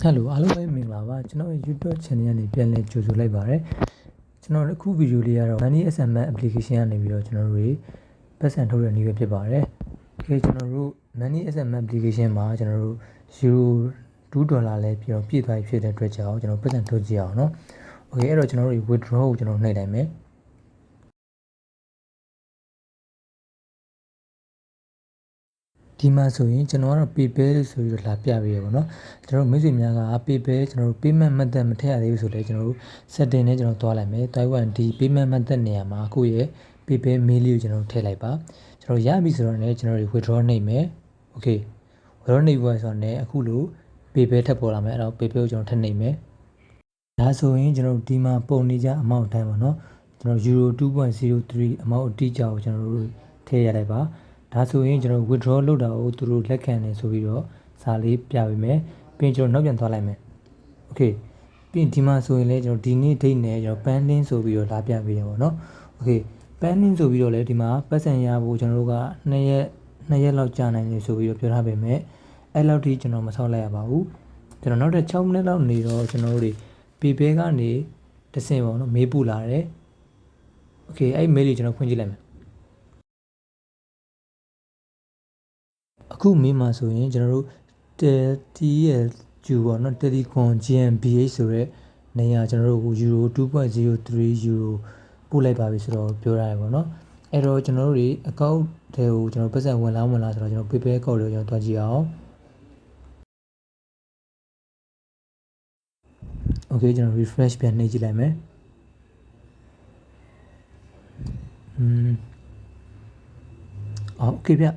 Hello အားလုံးပဲမင်္ဂလာပါကျွန်တော်ရဲ့ YouTube channel ကနေပြန်လည်ကြိုဆိုလိုက်ပါရစေကျွန်တော်အခုဗီဒီယိုလေးကတော့ Binance SMS application ကနေပြီးတော့ကျွန်တော်တို့ပတ်စံထုတ်တဲ့နည်းပဲဖြစ်ပါတယ်။ Okay ကျွန်တော်တို့ Binance SMS application မှာကျွန်တော်တို့$2လဲပြီးတော့ပြည့်သွားပြီဖြစ်တဲ့အတွက်ကြောင့်ကျွန်တော်ပတ်စံထုတ်ကြည့်အောင်เนาะ Okay အဲ့တော့ကျွန်တော်တို့ withdraw ကိုကျွန်တော်နှိပ်လိုက်မယ်ဒီမှာဆိုရင်ကျွန်တော်ကတော့ PayPal ဆိုပြီးတော့လာပြပေးရပါတော့ကျွန်တော်မိတ်ဆွေများက PayPal ကျွန်တော်တို့ payment method မထည့်ရသေးဘူးဆိုတော့ကျွန်တော်တို့ setting နဲ့ကျွန်တော်သွားလိုက်မယ်တွိုင်းဝမ်ဒီ payment method နေရာမှာကိုယ့်ရဲ့ PayPal mail လေးကိုကျွန်တော်ထည့်လိုက်ပါကျွန်တော်ရပြီဆိုတော့လည်းကျွန်တော်တို့ withdraw နှိပ်မယ် Okay withdraw နှိပ်ဖို့ဆိုတော့လည်းအခုလို PayPal ထပ်ပေါ်လာမယ်အဲ့တော့ PayPal ကိုကျွန်တော်ထပ်နှိပ်မယ်ဒါဆိုရင်ကျွန်တော်တို့ဒီမှာပုံနေကြ amount တိုင်းပါเนาะကျွန်တော် euro 2.03 amount အတိအကျကိုကျွန်တော်တို့ထည့်ရလိုက်ပါဒါဆိုရင်ကျွန်တော် withdraw လုပ်တာကိုသူတို့လက်ခံတယ်ဆိုပြီးတော့စာလေးပြပေးမယ်ပြီးရင်ကျွန်တော်နောက်ပြန်သွားလိုက်မယ် Okay ပြီးရင်ဒီမှာဆိုရင်လည်းကျွန်တော်ဒီနေ့ date နဲ့ကျွန်တော် pending ဆိုပြီးတော့လာပြပေးတယ်ပေါ့နော် Okay pending ဆိုပြီးတော့လည်းဒီမှာပတ်စံရဖို့ကျွန်တော်တို့က2ရက်လောက်ကြာနိုင်တယ်ဆိုပြီးတော့ပြောထားပေမဲ့အဲ့လောက်ထိကျွန်တော်မဆောက်လိုက်ရပါဘူးကျွန်တော်နောက်ထပ်6မိနစ်လောက်နေတော့ကျွန်တော်တို့PayPal ကနေတဆင့်ပေါ့နော်မေးပူလာတယ် Okay အဲ့ mail ကိုကျွန်တော်ဖွင့်ကြည့်လိုက်မယ်အခုမေးမှာဆိုရင်ကျွန်တော်တို့ TL ပေါ့နော် Telecom GmbH ဆိုတဲ့နေရာကျွန်တော်တို့ euro 2.03 euro ပို့လိုက်ပါပြီဆိုတော့ပြောရတယ်ပေါ့နော်အဲ့တော့ကျွန်တော်တို့အကောင့်တွေကိုကျွန်တော်ပတ်စံဝင်လာဆိုတော့ကျွန်တော် PayPal အကောင့်တွေကိုကျွန်တော်တွားကြည့်အောင် Okay ကျွန်တော် refresh ပြန်နှိပ်ကြည့်လိုက်မယ်Okay ဗျ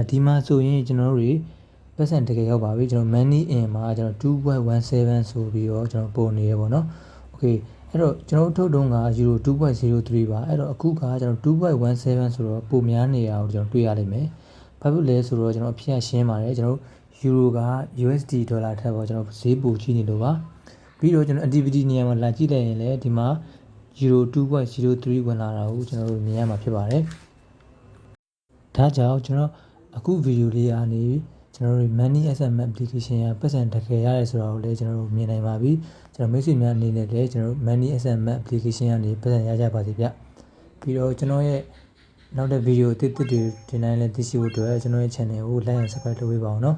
ဒီမှာဆိုရင်ကျွန်တော်တို့ပတ်စံတကယ်ရောက်ပါပြီကျွန်တော် money in မှာကျွန်တော် 2.17 ဆိုပြီးတော့ကျွန်တော်ပုံနေရပေါ့နော် Okay အဲ့တော့ကျွန်တော်ထုတ်တုံးက euro 2.03 ပါအဲ့တော့အခုကကျွန်တော် 2.17 ဆိုတော့ပိုများနေရအောင်ကျွန်တော်တွေ့ရလိမ့်မယ်ဘာဖြစ်လဲဆိုတော့ကျွန်တော်အဖြစ်ရှင်းပါတယ်ကျွန်တော် euro က USD ဒေါ်လာထက်ပေါ့ကျွန်တော်ဈေးပိုကြီးနေလို့ပါပြီးတော့ကျွန်တော် activity နေရာမှာလာကြည့်လိုက်ရင်လည်းဒီမှာ euro 2.03 ဝင်လာတာကိုကျွန်တော်တို့မြင်ရမှာဖြစ်ပါတယ်ဒါကြောင့်ကျွန်တော်အခုဗီဒီယိုလေးကနေကျွန်တော်တို့ Money SMS application ရပတ်စံတကယ်ရတယ်ဆိုတာကိုလည်းကျွန်တော်တို့မြင်နိုင်ပါပြီကျွန်တော်မိတ်ဆွေများအနေနဲ့လည်းကျွန်တော်တို့ Money SMS application ကနေပတ်စံရကြပါစေဗျပြီးတော့ကျွန်တော်ရဲ့နောက်တဲ့ဗီဒီယိုတစ်တွေတင်တိုင်းလည်းသိရှိဖို့အတွက်ကျွန်တော်ရဲ့ channel ကို like and subscribe လုပ်ပေးပါအောင်နော်